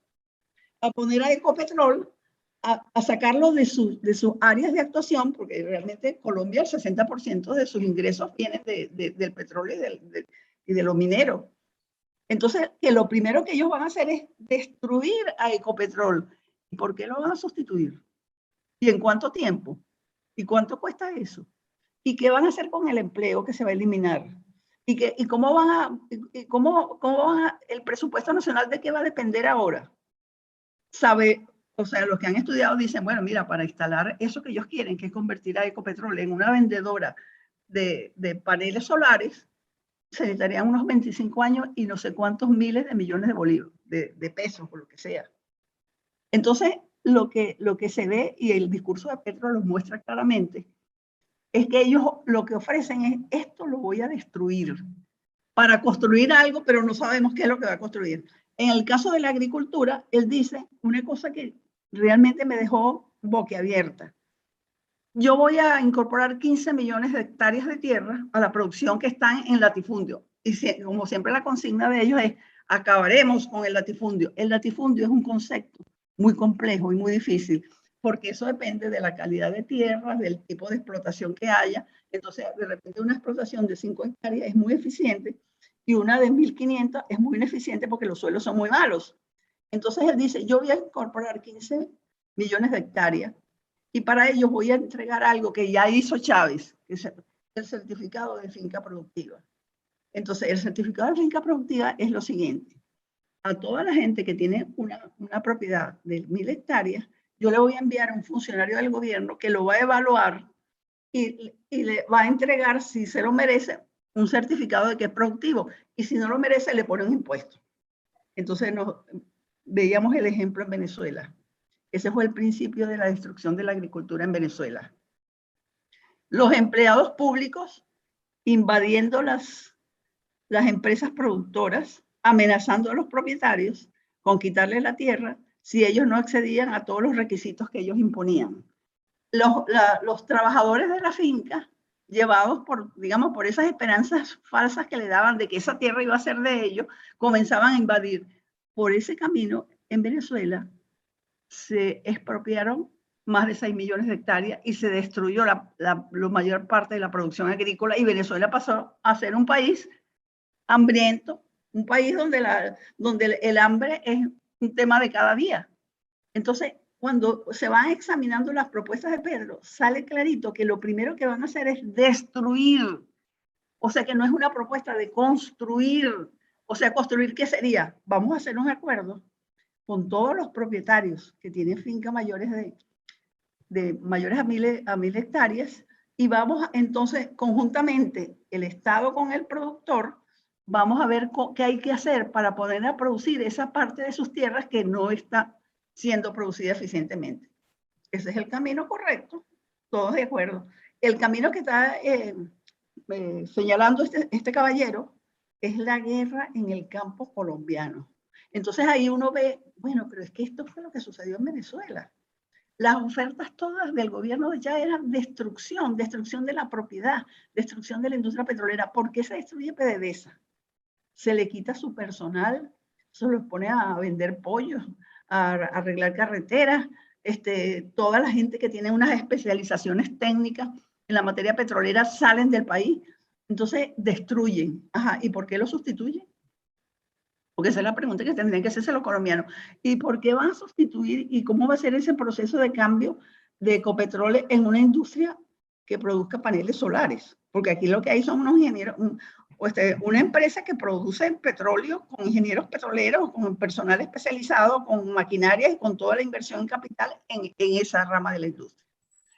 a poner a Ecopetrol, a sacarlo de sus áreas de actuación, porque realmente Colombia el 60% de sus ingresos vienen del petróleo y de lo minero. Entonces, que lo primero que ellos van a hacer es destruir a Ecopetrol. ¿Y por qué lo van a sustituir? ¿Y en cuánto tiempo? ¿Y cuánto cuesta eso? ¿Y qué van a hacer con el empleo que se va a eliminar? ¿Y cómo van a, el presupuesto nacional de qué va a depender ahora? Sabe, o sea, los que han estudiado dicen, bueno, mira, para instalar eso que ellos quieren, que es convertir a Ecopetrol en una vendedora de paneles solares, se necesitarían unos 25 años y no sé cuántos miles de millones de bolívares, de pesos, o lo que sea. Entonces, lo que se ve, y el discurso de Petro lo muestra claramente, es que ellos lo que ofrecen es, esto lo voy a destruir para construir algo, pero no sabemos qué es lo que va a construir. En el caso de la agricultura, él dice una cosa que realmente me dejó boquiabierta. Yo voy a incorporar 15 millones de hectáreas de tierra a la producción que están en latifundio. Y como siempre la consigna de ellos es, acabaremos con el latifundio. El latifundio es un concepto muy complejo y muy difícil, porque eso depende de la calidad de tierras, del tipo de explotación que haya. Entonces, de repente una explotación de 5 hectáreas es muy eficiente y una de 1.500 es muy ineficiente porque los suelos son muy malos. Entonces, él dice, yo voy a incorporar 15 millones de hectáreas y para ello voy a entregar algo que ya hizo Chávez, que es el certificado de finca productiva. Entonces, el certificado de finca productiva es lo siguiente. A toda la gente que tiene una propiedad de 1.000 hectáreas, yo le voy a enviar a un funcionario del gobierno que lo va a evaluar y le va a entregar, si se lo merece, un certificado de que es productivo. Y si no lo merece, le pone un impuesto. Entonces, veíamos el ejemplo en Venezuela. Ese fue el principio de la destrucción de la agricultura en Venezuela. Los empleados públicos invadiendo las empresas productoras, amenazando a los propietarios con quitarles la tierra si ellos no accedían a todos los requisitos que ellos imponían. Los trabajadores de la finca, llevados digamos, por esas esperanzas falsas que le daban de que esa tierra iba a ser de ellos, comenzaban a invadir. Por ese camino, en Venezuela, se expropiaron más de 6 millones de hectáreas y se destruyó la mayor parte de la producción agrícola y Venezuela pasó a ser un país hambriento, un país donde el hambre es un tema de cada día. Entonces, cuando se van examinando las propuestas de Pedro, sale clarito que lo primero que van a hacer es destruir. O sea que no es una propuesta de construir. O sea, construir, ¿qué sería? Vamos a hacer un acuerdo con todos los propietarios que tienen fincas mayores mayores a 1.000 hectáreas y vamos entonces conjuntamente el Estado con el productor, vamos a ver qué hay que hacer para poder a producir esa parte de sus tierras que no está siendo producida eficientemente. Ese es el camino correcto, todos de acuerdo. El camino que está señalando este caballero es la guerra en el campo colombiano. Entonces ahí uno ve, bueno, pero es que esto fue lo que sucedió en Venezuela. Las ofertas todas del gobierno ya eran destrucción de la propiedad, destrucción de la industria petrolera. ¿Por qué se destruye PDVSA? Se le quita su personal, se los pone a vender pollos, a arreglar carreteras, toda la gente que tiene unas especializaciones técnicas en la materia petrolera salen del país, entonces destruyen. Ajá, ¿y por qué lo sustituyen? Porque esa es la pregunta que tendrían que hacerse los colombianos. ¿Y por qué van a sustituir y cómo va a ser ese proceso de cambio de Ecopetrol en una industria que produzca paneles solares? Porque aquí lo que hay son unos ingenieros, una empresa que produce petróleo con ingenieros petroleros, con personal especializado, con maquinaria y con toda la inversión en capital en esa rama de la industria.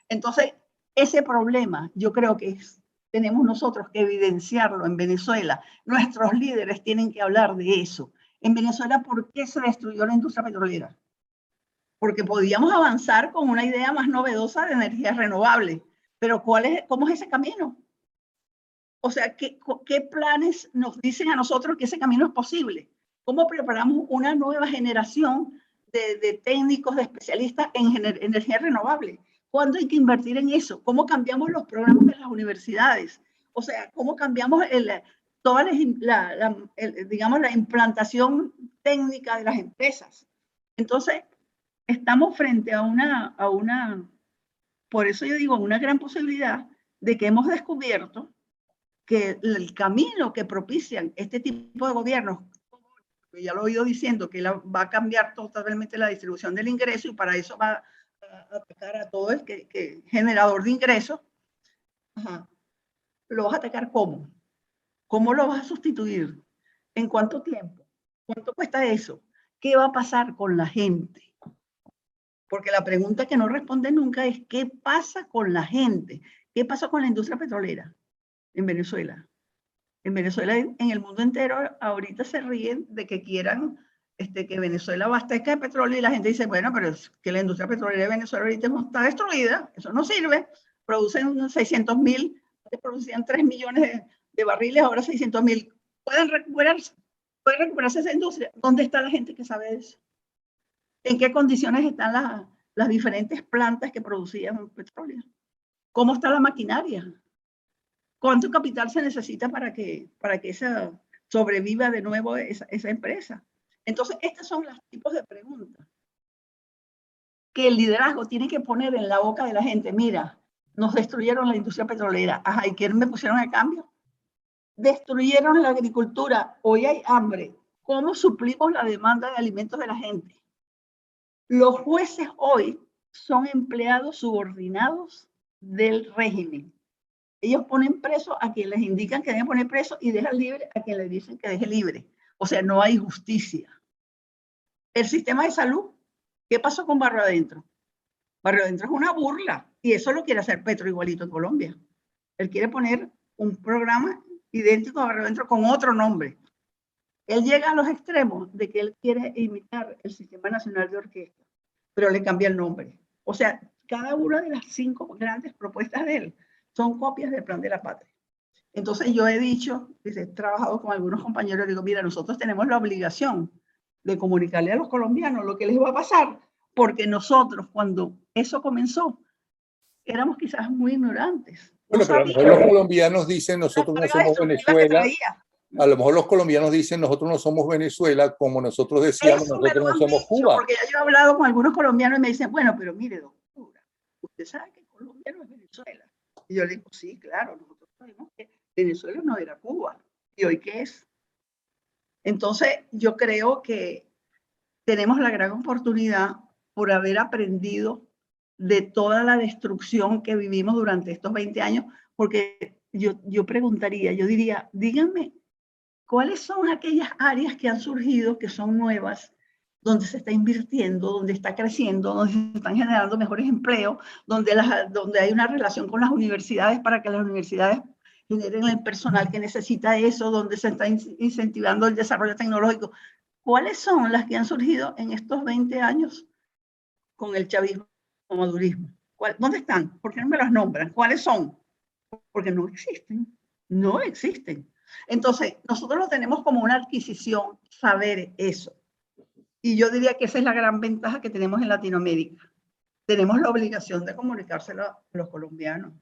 Entonces, ese problema yo creo que tenemos nosotros que evidenciarlo en Venezuela. Nuestros líderes tienen que hablar de eso. En Venezuela, ¿por qué se destruyó la industria petrolera? Porque podíamos avanzar con una idea más novedosa de energías renovables. Pero ¿cómo es ese camino? O sea, ¿qué planes nos dicen a nosotros que ese camino es posible? ¿Cómo preparamos una nueva generación de técnicos, de especialistas en energía renovable? ¿Cuándo hay que invertir en eso? ¿Cómo cambiamos los programas de las universidades? O sea, ¿cómo cambiamos toda digamos, la implantación técnica de las empresas? Entonces, estamos frente a por eso yo digo, una gran posibilidad de que hemos descubierto que el camino que propician este tipo de gobiernos, ya lo he oído diciendo, que va a cambiar totalmente la distribución del ingreso y para eso va a atacar a todo el que generador de ingresos. Ajá. ¿Lo vas a atacar cómo? ¿Cómo lo vas a sustituir? ¿En cuánto tiempo? ¿Cuánto cuesta eso? ¿Qué va a pasar con la gente? Porque la pregunta que no responde nunca es ¿qué pasa con la gente? ¿Qué pasa con la industria petrolera en Venezuela? En Venezuela, en el mundo entero, ahorita se ríen de que quieran que Venezuela abastezca de petróleo y la gente dice, bueno, pero es que la industria petrolera de Venezuela ahorita está destruida, eso no sirve, producen unos 600.000, producían 3 millones de barriles, ahora 600.000. ¿Pueden recuperarse esa industria? ¿Dónde está la gente que sabe de eso? ¿En qué condiciones están las diferentes plantas que producían petróleo? ¿Cómo está la maquinaria? ¿Cuánto capital se necesita para que esa sobreviva de nuevo esa empresa? Entonces, estos son los tipos de preguntas que el liderazgo tiene que poner en la boca de la gente. Mira, nos destruyeron la industria petrolera. Ajá, ¿y quién me pusieron a cambio? Destruyeron la agricultura. Hoy hay hambre. ¿Cómo suplimos la demanda de alimentos de la gente? Los jueces hoy son empleados subordinados del régimen. Ellos ponen preso a quien les indican que deben poner preso y dejan libre a quien les dicen que deje libre. O sea, no hay justicia. El sistema de salud, ¿qué pasó con Barrio Adentro? Barrio Adentro es una burla y eso lo quiere hacer Petro igualito en Colombia. Él quiere poner un programa idéntico a Barrio Adentro con otro nombre. Él llega a los extremos de que él quiere imitar el Sistema Nacional de Orquesta, pero le cambia el nombre. O sea, cada una de las 5 grandes propuestas de él son copias del Plan de la Patria. Entonces yo he dicho, he trabajado con algunos compañeros, digo, mira, nosotros tenemos la obligación de comunicarle a los colombianos lo que les va a pasar, porque nosotros cuando eso comenzó, éramos quizás muy ignorantes. Bueno, pero a lo mejor los colombianos dicen, nosotros no somos Venezuela. A lo mejor los colombianos dicen, nosotros no somos Venezuela, como nosotros decíamos, eso nosotros no somos dicho, Cuba. Porque ya yo he hablado con algunos colombianos y me dicen, bueno, pero mire, doctora, usted sabe que Colombia no es Venezuela. Y yo le digo, sí, claro, nosotros sabemos que Venezuela no era Cuba. ¿Y hoy qué es? Entonces, yo creo que tenemos la gran oportunidad por haber aprendido de toda la destrucción que vivimos durante estos 20 años, porque yo preguntaría, yo diría, díganme, ¿cuáles son aquellas áreas que han surgido, que son nuevas, donde se está invirtiendo, donde está creciendo, donde se están generando mejores empleos, donde hay una relación con las universidades para que las universidades generen el personal que necesita eso, donde se está incentivando el desarrollo tecnológico? ¿Cuáles son las que han surgido en estos 20 años con el chavismo o madurismo? ¿Dónde están? ¿Por qué no me las nombran? ¿Cuáles son? Porque no existen, no existen. Entonces, nosotros lo tenemos como una adquisición, saber eso. Y yo diría que esa es la gran ventaja que tenemos en Latinoamérica. tenemos la obligación de comunicárselo a los colombianos.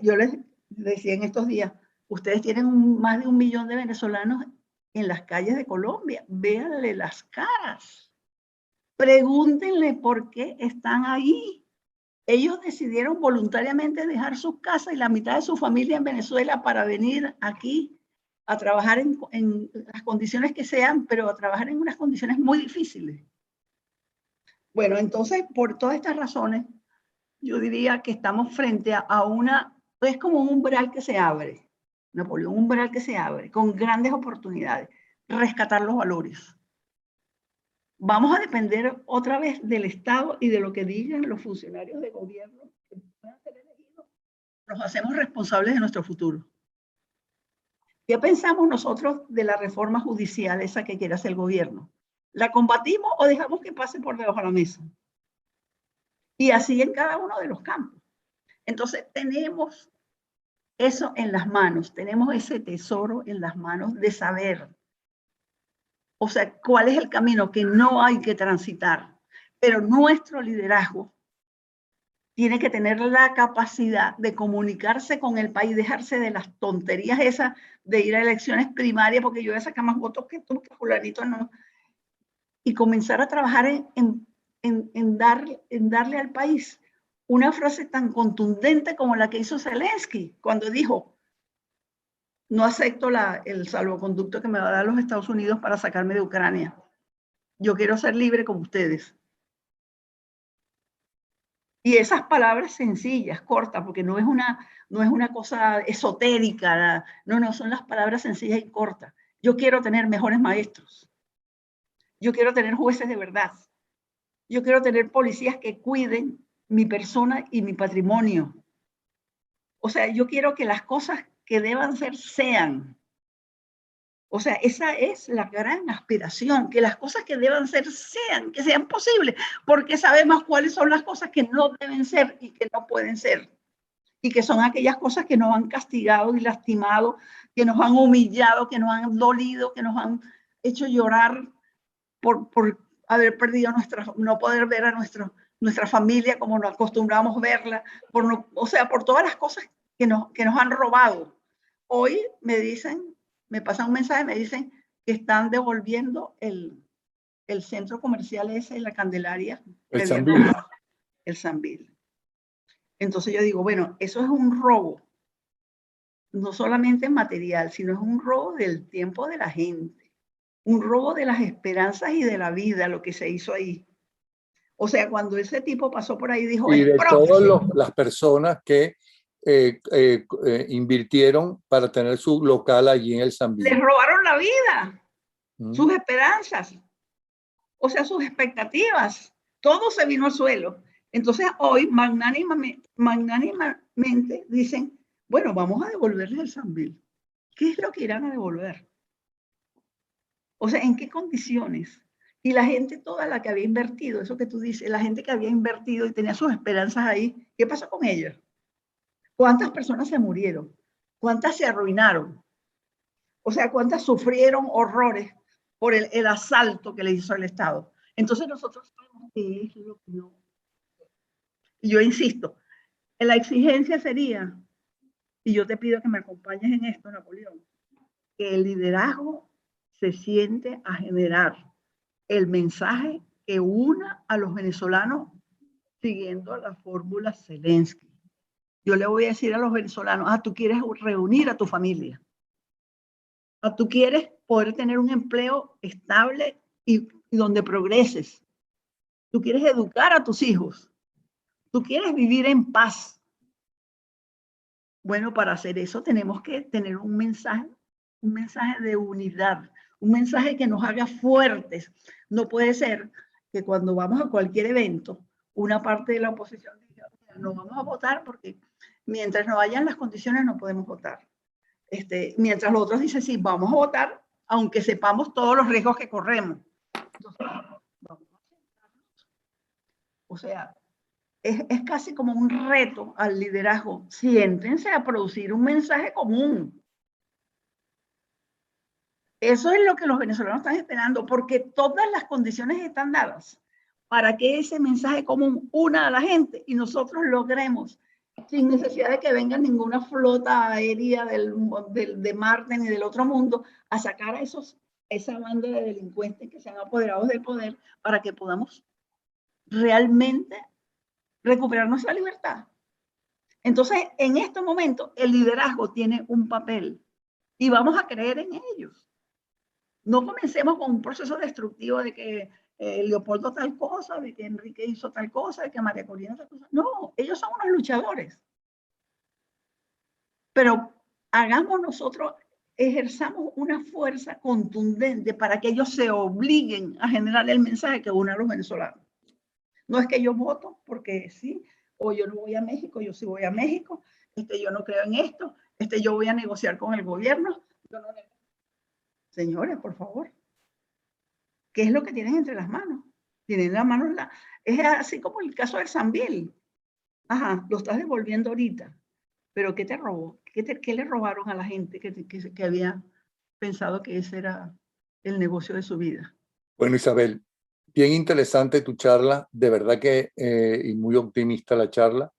Yo les decía en estos días, ustedes tienen más de 1 millón de venezolanos en las calles de Colombia. Véanle las caras. Pregúntenle por qué están ahí. Ellos decidieron voluntariamente dejar sus casas y la mitad de su familia en Venezuela para venir aquí a trabajar en las condiciones que sean, pero a trabajar en unas condiciones muy difíciles. Bueno, entonces, por todas estas razones, yo diría que estamos frente a una, es como un umbral que se abre, Napoleón, un umbral que se abre, con grandes oportunidades, rescatar los valores. Vamos a depender otra vez del Estado y de lo que digan los funcionarios de gobierno que puedan ser elegidos. Nos hacemos responsables de nuestro futuro. ¿Qué pensamos nosotros de la reforma judicial esa que quiere hacer el gobierno? ¿La combatimos o dejamos que pase por debajo de la mesa? Y así en cada uno de los campos. Entonces tenemos eso en las manos, tenemos ese tesoro en las manos de saber. O sea, cuál es el camino que no hay que transitar. Pero nuestro liderazgo tiene que tener la capacidad de comunicarse con el país, dejarse de las tonterías esas de ir a elecciones primarias, porque yo voy a sacar más votos que tú, que fulanito no. Y comenzar a trabajar en darle al país una frase tan contundente como la que hizo Zelensky, cuando dijo, no acepto el salvoconducto que me va a dar los Estados Unidos para sacarme de Ucrania. Yo quiero ser libre como ustedes. Y esas palabras sencillas, cortas, porque no es una cosa esotérica, no, son las palabras sencillas y cortas. Yo quiero tener mejores maestros. Yo quiero tener jueces de verdad. Yo quiero tener policías que cuiden mi persona y mi patrimonio. O sea, yo quiero que las cosas que deban ser sean. O sea, esa es la gran aspiración, que las cosas que deban ser sean, que sean posibles, porque sabemos cuáles son las cosas que no deben ser y que no pueden ser. Y que son aquellas cosas que nos han castigado y lastimado, que nos han humillado, que nos han dolido, que nos han hecho llorar por haber perdido no poder ver a nuestra familia como nos acostumbramos verla, por todas las cosas que nos han robado. Hoy me pasan un mensaje, me dicen que están devolviendo el centro comercial ese, la Candelaria. El Sambil. El Sambil. Entonces yo digo, bueno, eso es un robo, no solamente material, sino es un robo del tiempo de la gente, un robo de las esperanzas y de la vida, lo que se hizo ahí. O sea, cuando ese tipo pasó por ahí, dijo, y de todas las personas que invirtieron para tener su local allí en el Sambil. Les robaron la vida, sus esperanzas, o sea, sus expectativas, todo se vino al suelo. Entonces hoy magnánimamente dicen, bueno, vamos a devolverles el Sambil. ¿Qué es lo que irán a devolver? O sea, ¿en qué condiciones? Y la gente toda la que había invertido, eso que tú dices, la gente que había invertido y tenía sus esperanzas ahí, ¿qué pasó con ellos? ¿Cuántas personas se murieron? ¿Cuántas se arruinaron? O sea, ¿cuántas sufrieron horrores por el asalto que le hizo el Estado? Entonces nosotros sabemos qué es lo que no. Y yo insisto, la exigencia sería, y yo te pido que me acompañes en esto, Napoleón, que el liderazgo se siente a generar el mensaje que una a los venezolanos siguiendo la fórmula Zelensky. Yo le voy a decir a los venezolanos, tú quieres reunir a tu familia, tú quieres poder tener un empleo estable y donde progreses, tú quieres educar a tus hijos, tú quieres vivir en paz. Bueno, para hacer eso tenemos que tener un mensaje de unidad, un mensaje que nos haga fuertes. No puede ser que cuando vamos a cualquier evento, una parte de la oposición diga, no vamos a votar porque mientras no hayan las condiciones no podemos votar. Mientras los otros dicen, sí, vamos a votar, aunque sepamos todos los riesgos que corremos. Entonces, vamos a sentarnos. O sea, es casi como un reto al liderazgo. Siéntense a producir un mensaje común. Eso es lo que los venezolanos están esperando, porque todas las condiciones están dadas. para que ese mensaje común una a la gente y nosotros logremos, sin necesidad de que venga ninguna flota aérea de Marte ni del otro mundo, a sacar a esa banda de delincuentes que se han apoderado del poder para que podamos realmente recuperar nuestra libertad. Entonces, en este momento, el liderazgo tiene un papel y vamos a creer en ellos. No comencemos con un proceso destructivo de que Leopoldo tal cosa, de que Enrique hizo tal cosa, de que María Corina tal cosa. No, ellos son unos luchadores. Pero hagamos nosotros, ejerzamos una fuerza contundente para que ellos se obliguen a generar el mensaje que une a los venezolanos. No es que yo voto porque sí, o yo no voy a México, yo sí voy a México, yo no creo en esto, yo voy a negociar con el gobierno. Señores, por favor, ¿qué es lo que tienen entre las manos? Tienen en las manos es así como el caso del Sambil. Ajá, lo estás devolviendo ahorita, pero ¿qué te robó? ¿Qué le robaron a la gente que había pensado que ese era el negocio de su vida? Bueno, Isabel, bien interesante tu charla, de verdad que y muy optimista la charla.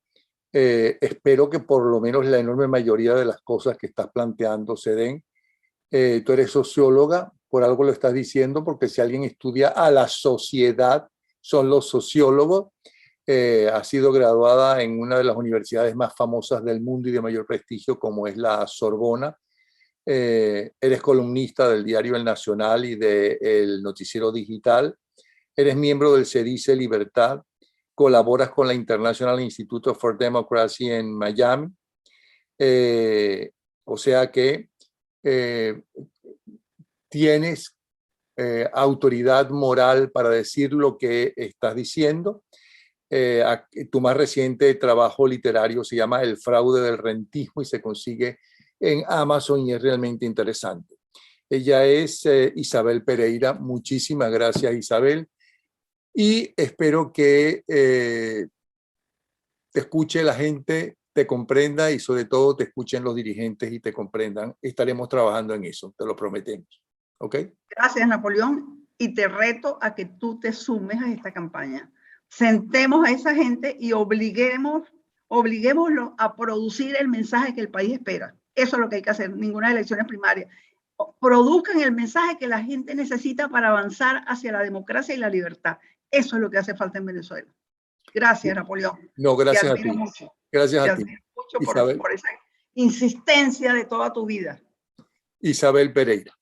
Espero que por lo menos la enorme mayoría de las cosas que estás planteando se den. Tú eres socióloga, por algo lo estás diciendo, porque si alguien estudia a la sociedad, son los sociólogos. Ha sido graduada en una de las universidades más famosas del mundo y de mayor prestigio, como es la Sorbona. Eres columnista del diario El Nacional y del Noticiero Digital. Eres miembro del CEDICE Libertad. Colaboras con la International Institute for Democracy en Miami. O sea que tienes autoridad moral para decir lo que estás diciendo. Tu más reciente trabajo literario se llama El fraude del rentismo y se consigue en Amazon y es realmente interesante. Ella es Isabel Pereira. Muchísimas gracias, Isabel. Y espero que te escuche la gente, te comprenda y sobre todo te escuchen los dirigentes y te comprendan. Estaremos trabajando en eso, te lo prometemos. ¿Ok? Gracias, Napoleón. Y te reto a que tú te sumes a esta campaña. Sentemos a esa gente y obliguémoslo a producir el mensaje que el país espera. Eso es lo que hay que hacer, ninguna elecciones primarias. Produzcan el mensaje que la gente necesita para avanzar hacia la democracia y la libertad. Eso es lo que hace falta en Venezuela. Gracias, Napoleón. No, gracias a ti. Mucho. Gracias a ti. Mucho por esa insistencia de toda tu vida. Isabel Pereira.